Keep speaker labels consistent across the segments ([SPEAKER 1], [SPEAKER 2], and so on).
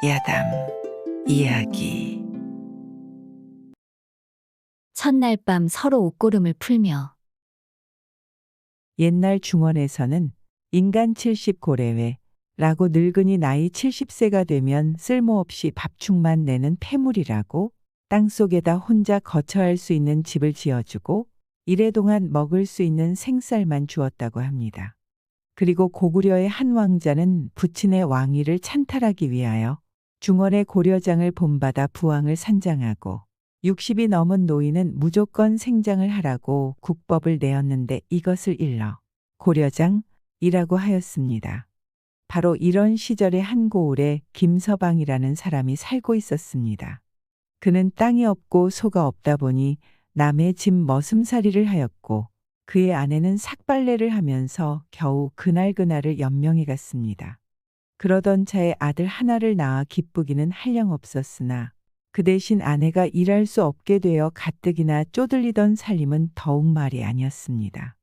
[SPEAKER 1] 야담 이야기.
[SPEAKER 2] 첫날 밤 서로 옷고름을 풀며
[SPEAKER 3] 옛날 중원에서는 인간 70고래회라고 늙은이 나이 70세가 되면 쓸모없이 밥축만 내는 폐물이라고 땅속에다 혼자 거처할 수 있는 집을 지어주고 이래 동안 먹을 수 있는 생쌀만 주었다고 합니다. 그리고 고구려의 한 왕자는 부친의 왕위를 찬탈하기 위하여 중원의 고려장을 본받아 부왕을 산장하고 60이 넘은 노인은 무조건 생장을 하라고 국법을 내었는데 이것을 일러 고려장이라고 하였습니다. 바로 이런 시절의 한 고을에 김서방이라는 사람이 살고 있었습니다. 그는 땅이 없고 소가 없다 보니 남의 집 머슴살이를 하였고 그의 아내는 삭발레를 하면서 겨우 그날그날을 연명해 갔습니다. 그러던 차에 아들 하나를 낳아 기쁘기는 한량없었으나 그 대신 아내가 일할 수 없게 되어 가뜩이나 쪼들리던 살림은 더욱 말이 아니었습니다.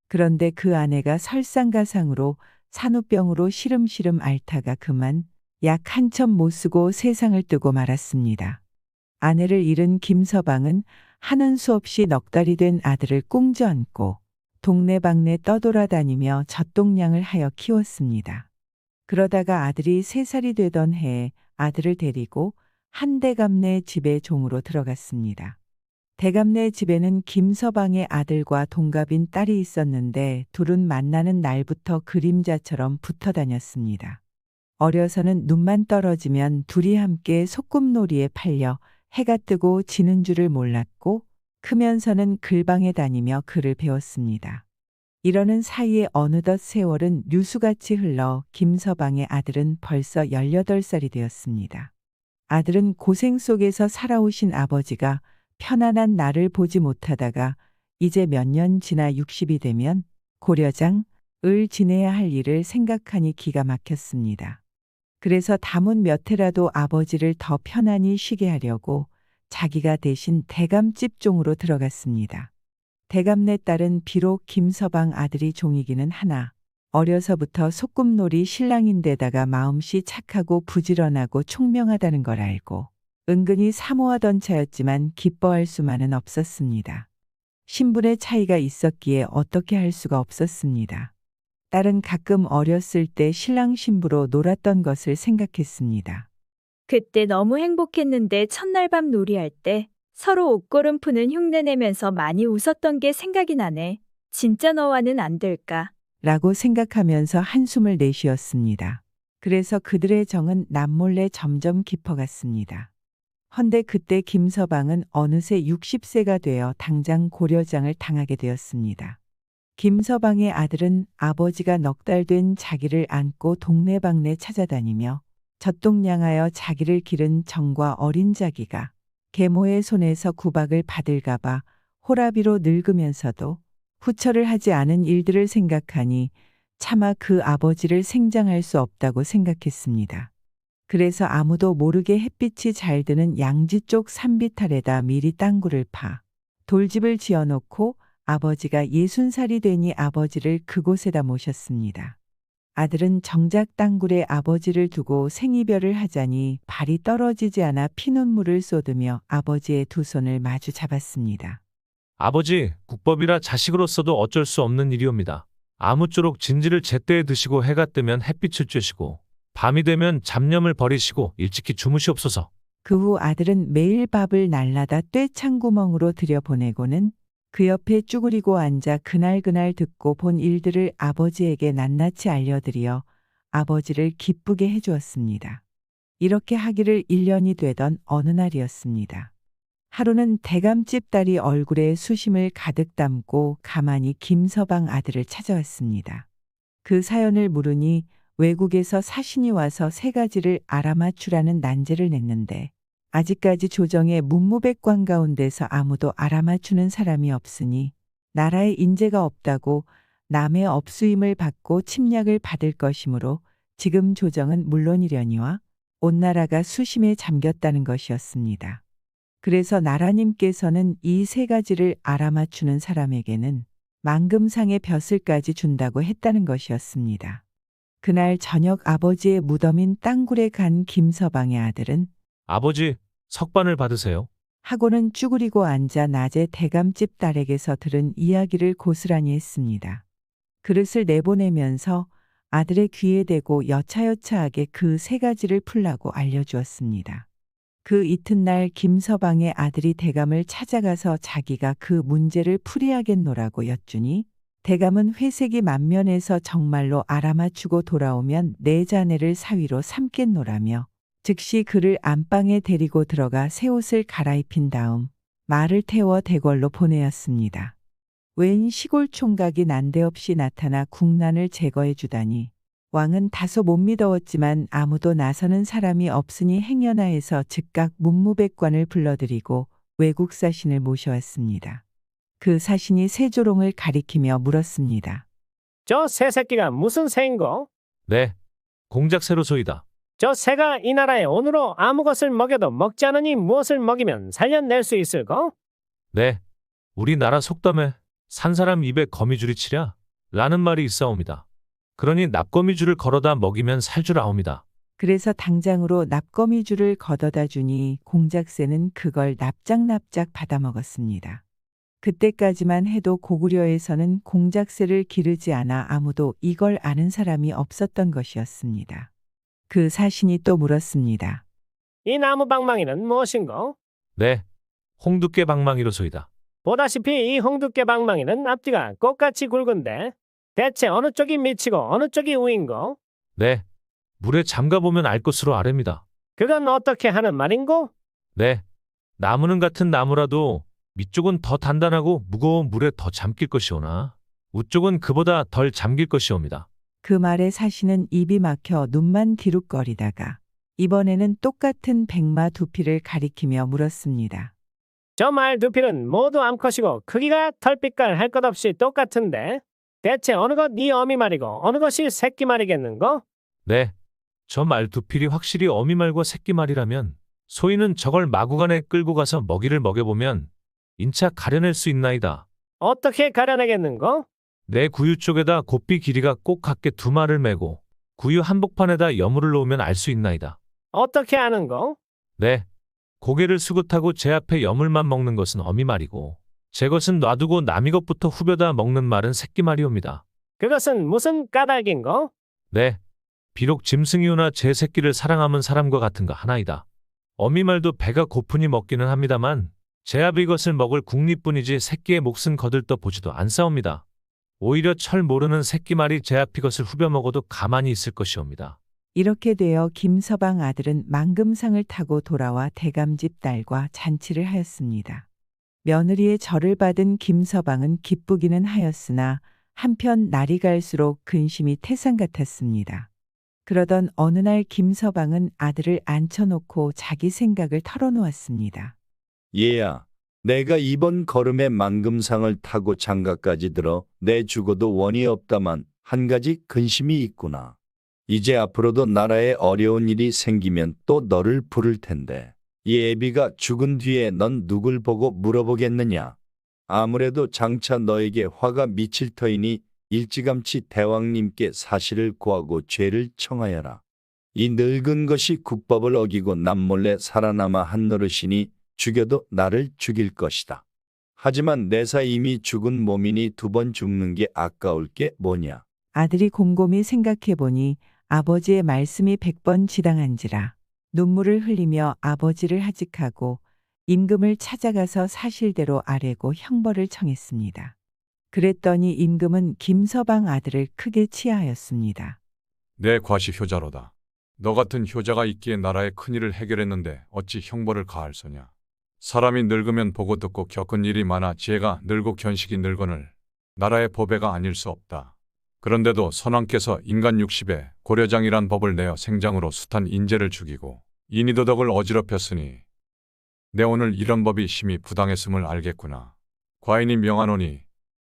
[SPEAKER 3] 그런데 그 아내가 설상가상으로 산후병으로 시름시름 앓다가 그만 약 한 첩 못 쓰고 세상을 뜨고 말았습니다. 아내를 잃은 김서방은 하는 수 없이 넉 달이 된 아들을 꽁져 안고 동네방네 떠돌아다니며 젖동량을 하여 키웠습니다. 그러다가 아들이 3살이 되던 해에 아들을 데리고 한 대감네 집에 종으로 들어갔습니다. 대감네 집에는 김서방의 아들과 동갑인 딸이 있었는데 둘은 만나는 날부터 그림자처럼 붙어 다녔습니다. 어려서는 눈만 떨어지면 둘이 함께 소꿉놀이에 팔려 해가 뜨고 지는 줄을 몰랐고 크면서는 글방에 다니며 글을 배웠습니다. 이러는 사이에 어느덧 세월은 유수같이 흘러 김서방의 아들은 벌써 18살이 되었습니다. 아들은 고생 속에서 살아오신 아버지가 편안한 날을 보지 못하다가 이제 몇 년 지나 60이 되면 고려장을 지내야 할 일을 생각하니 기가 막혔습니다. 그래서 담은 몇 해라도 아버지를 더 편안히 쉬게 하려고 자기가 대신 대감집 종으로 들어갔습니다. 대감네 딸은 비록 김서방 아들이 종이기는 하나 어려서부터 소꿉놀이 신랑인데다가 마음씨 착하고 부지런하고 총명하다는 걸 알고 은근히 사모하던 차였지만 기뻐할 수만은 없었습니다. 신분의 차이가 있었기에 어떻게 할 수가 없었습니다. 딸은 가끔 어렸을 때 신랑 신부로 놀았던 것을 생각했습니다.
[SPEAKER 4] 그때 너무 행복했는데 첫날 밤 놀이할 때 서로 옷고름 푸는 흉내 내면서 많이 웃었던 게 생각이 나네. 진짜 너와는 안 될까?
[SPEAKER 3] 라고 생각하면서 한숨을 내쉬었습니다. 그래서 그들의 정은 남몰래 점점 깊어갔습니다. 헌데 그때 김서방은 어느새 60세가 되어 당장 고려장을 당하게 되었습니다. 김서방의 아들은 아버지가 넉 달 된 자기를 안고 동네방네 찾아다니며 젖동량하여 자기를 기른 정과 어린 자기가 계모의 손에서 구박을 받을까봐 호라비로 늙으면서도 후처를 하지 않은 일들을 생각하니 차마 그 아버지를 생장할 수 없다고 생각했습니다. 그래서 아무도 모르게 햇빛이 잘 드는 양지 쪽 산비탈에다 미리 땅굴을 파 돌집을 지어놓고 아버지가 60살이 되니 아버지를 그곳에다 모셨습니다. 아들은 정작 땅굴에 아버지를 두고 생이별을 하자니 발이 떨어지지 않아 피눈물을 쏟으며 아버지의 두 손을 마주 잡았습니다.
[SPEAKER 5] 아버지, 국법이라 자식으로서도 어쩔 수 없는 일이옵니다. 아무쪼록 진지를 제때에 드시고 해가 뜨면 햇빛을 쬐시고 밤이 되면 잡념을 버리시고 일찍이 주무시옵소서.
[SPEAKER 3] 그 후 아들은 매일 밥을 날라다 떼창구멍으로 들여보내고는 그 옆에 쭈그리고 앉아 그날그날 듣고 본 일들을 아버지에게 낱낱이 알려드려 아버지를 기쁘게 해주었습니다. 이렇게 하기를 1년이 되던 어느 날이었습니다. 하루는 대감집 딸이 얼굴에 수심을 가득 담고 가만히 김서방 아들을 찾아왔습니다. 그 사연을 물으니 외국에서 사신이 와서 3가지를 알아맞추라는 난제를 냈는데 아직까지 조정의 문무백관 가운데서 아무도 알아맞추는 사람이 없으니 나라에 인재가 없다고 남의 업수임을 받고 침략을 받을 것이므로 지금 조정은 물론이려니와 온 나라가 수심에 잠겼다는 것이었습니다. 그래서 나라님께서는 이 3가지를 알아맞추는 사람에게는 만금상의 벼슬까지 준다고 했다는 것이었습니다. 그날 저녁 아버지의 무덤인 땅굴에 간 김서방의 아들은
[SPEAKER 5] 아버지, 석반을 받으세요.
[SPEAKER 3] 하고는 쭈그리고 앉아 낮에 대감집 딸에게서 들은 이야기를 고스란히 했습니다. 그릇을 내보내면서 아들의 귀에 대고 여차여차하게 그 세 가지를 풀라고 알려주었습니다. 그 이튿날 김서방의 아들이 대감을 찾아가서 자기가 그 문제를 풀이하겠노라고 여쭈니 대감은 회색이 만면에서 정말로 알아맞추고 돌아오면 내 자네를 사위로 삼겠노라며 즉시 그를 안방에 데리고 들어가 새 옷을 갈아입힌 다음 말을 태워 대궐로 보내었습니다. 웬 시골 총각이 난데없이 나타나 국난을 제거해 주다니 왕은 다소 못 믿어왔지만 아무도 나서는 사람이 없으니 행여나해서 즉각 문무백관을 불러들이고 외국 사신을 모셔왔습니다. 그 사신이 세조롱을 가리키며 물었습니다.
[SPEAKER 6] 저 새 새끼가 무슨 새인고?
[SPEAKER 5] 네, 공작새로소이다.
[SPEAKER 6] 저 새가 이 나라에 오늘로 아무 것을 먹여도 먹지 않으니 무엇을 먹이면 살려낼 수 있을까?
[SPEAKER 5] 네, 우리나라 속담에 산 사람 입에 거미줄이 치랴 라는 말이 있사옵니다. 그러니 납거미줄을 걸어다 먹이면 살 줄 아옵니다.
[SPEAKER 3] 그래서 당장으로 납거미줄을 걷어다 주니 공작새는 그걸 납작납작 받아먹었습니다. 그때까지만 해도 고구려에서는 공작새를 기르지 않아 아무도 이걸 아는 사람이 없었던 것이었습니다. 그 사신이 또 물었습니다.
[SPEAKER 6] 이 나무 방망이는 무엇인가?
[SPEAKER 5] 네, 홍두깨 방망이로소이다.
[SPEAKER 6] 보다시피 이 홍두깨 방망이는 앞뒤가 꽃같이 굵은데 대체 어느 쪽이 밑이고 어느 쪽이 위인가?
[SPEAKER 5] 네, 물에 잠가보면 알 것으로 아랍니다.
[SPEAKER 6] 그건 어떻게 하는 말인고?
[SPEAKER 5] 네, 나무는 같은 나무라도 밑쪽은 더 단단하고 무거운 물에 더 잠길 것이오나 우쪽은 그보다 덜 잠길 것이옵니다.
[SPEAKER 3] 그 말에 사신은 입이 막혀 눈만 디룩거리다가 이번에는 똑같은 백마 두피를 가리키며 물었습니다.
[SPEAKER 6] 저 말 두피는 모두 암컷이고 크기가 털빛깔 할 것 없이 똑같은데 대체 어느 것 네 어미 말이고 어느 것이 새끼 말이겠는고?
[SPEAKER 5] 네, 저 말두필이 확실히 어미말과 새끼말이라면 소인은 저걸 마구간에 끌고 가서 먹이를 먹여보면 인차 가려낼 수 있나이다.
[SPEAKER 6] 어떻게 가려내겠는고?
[SPEAKER 5] 내 구유 쪽에다 곱비 길이가 꼭 같게 두 말을 매고 구유 한복판에다 여물을 놓으면 알 수 있나이다.
[SPEAKER 6] 어떻게 아는고?
[SPEAKER 5] 네, 고개를 수긋하고 제 앞에 여물만 먹는 것은 어미말이고 제 것은 놔두고 남이 것부터 후벼다 먹는 말은 새끼말이옵니다.
[SPEAKER 6] 그것은 무슨 까닭인고?
[SPEAKER 5] 네, 비록 짐승이오나 제 새끼를 사랑하는 사람과 같은가 하나이다. 어미말도 배가 고프니 먹기는 합니다만 제 앞 이것을 먹을 국리뿐이지 새끼의 몫은 거들떠 보지도 않사옵니다. 오히려 철 모르는 새끼말이 제 앞 이것을 후벼 먹어도 가만히 있을 것이옵니다.
[SPEAKER 3] 이렇게 되어 김서방 아들은 망금상을 타고 돌아와 대감집 딸과 잔치를 하였습니다. 며느리의 절을 받은 김서방은 기쁘기는 하였으나 한편 날이 갈수록 근심이 태산 같았습니다. 그러던 어느 날 김서방은 아들을 앉혀놓고 자기 생각을 털어놓았습니다.
[SPEAKER 7] 얘야, 내가 이번 걸음에 망금상을 타고 장가까지 들어 내 죽어도 원이 없다만 한 가지 근심이 있구나. 이제 앞으로도 나라에 어려운 일이 생기면 또 너를 부를 텐데 이 애비가 죽은 뒤에 넌 누굴 보고 물어보겠느냐. 아무래도 장차 너에게 화가 미칠 터이니 일찌감치 대왕님께 사실을 고하고 죄를 청하여라. 이 늙은 것이 국법을 어기고 남몰래 살아남아 한 노릇이니 죽여도 나를 죽일 것이다. 하지만 내사 이미 죽은 몸이니 두 번 죽는 게 아까울 게 뭐냐.
[SPEAKER 3] 아들이 곰곰이 생각해보니 아버지의 말씀이 100번 지당한지라 눈물을 흘리며 아버지를 하직하고 임금을 찾아가서 사실대로 아뢰고 형벌을 청했습니다. 그랬더니 임금은 김서방 아들을 크게 치하하였습니다.
[SPEAKER 8] 내 과시 효자로다. 너 같은 효자가 있기에 나라의 큰일을 해결했는데 어찌 형벌을 가할 소냐. 사람이 늙으면 보고 듣고 겪은 일이 많아 지혜가 늘고 견식이 늙거늘 나라의 보배가 아닐 수 없다. 그런데도 선왕께서 인간 60에 고려장이란 법을 내어 생장으로 숱한 인재를 죽이고 인의도덕을 어지럽혔으니 내 오늘 이런 법이 심히 부당했음을 알겠구나. 과인이 명하노니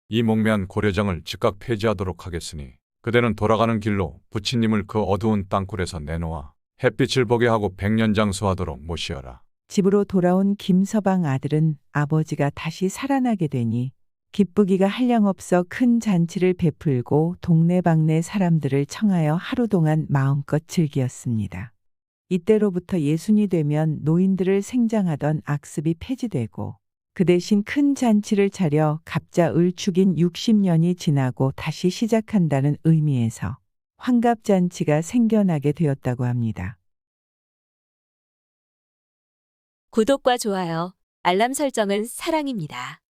[SPEAKER 8] 이 목매한 고려장을 즉각 폐지하도록 하겠으니 그대는 돌아가는 길로 부친님을 그 어두운 땅굴에서 내놓아 햇빛을 보게 하고 백년장수하도록 모시어라.
[SPEAKER 3] 집으로 돌아온 김서방 아들은 아버지가 다시 살아나게 되니 기쁘기가 한량없어 큰 잔치를 베풀고 동네방네 사람들을 청하여 하루 동안 마음껏 즐기었습니다. 이때로부터 예순이 되면 노인들을 생장하던 악습이 폐지되고 그 대신 큰 잔치를 차려 갑자 을 축인 60년이 지나고 다시 시작한다는 의미에서 환갑잔치가 생겨나게 되었다고 합니다.
[SPEAKER 9] 구독과 좋아요, 알람 설정은 사랑입니다.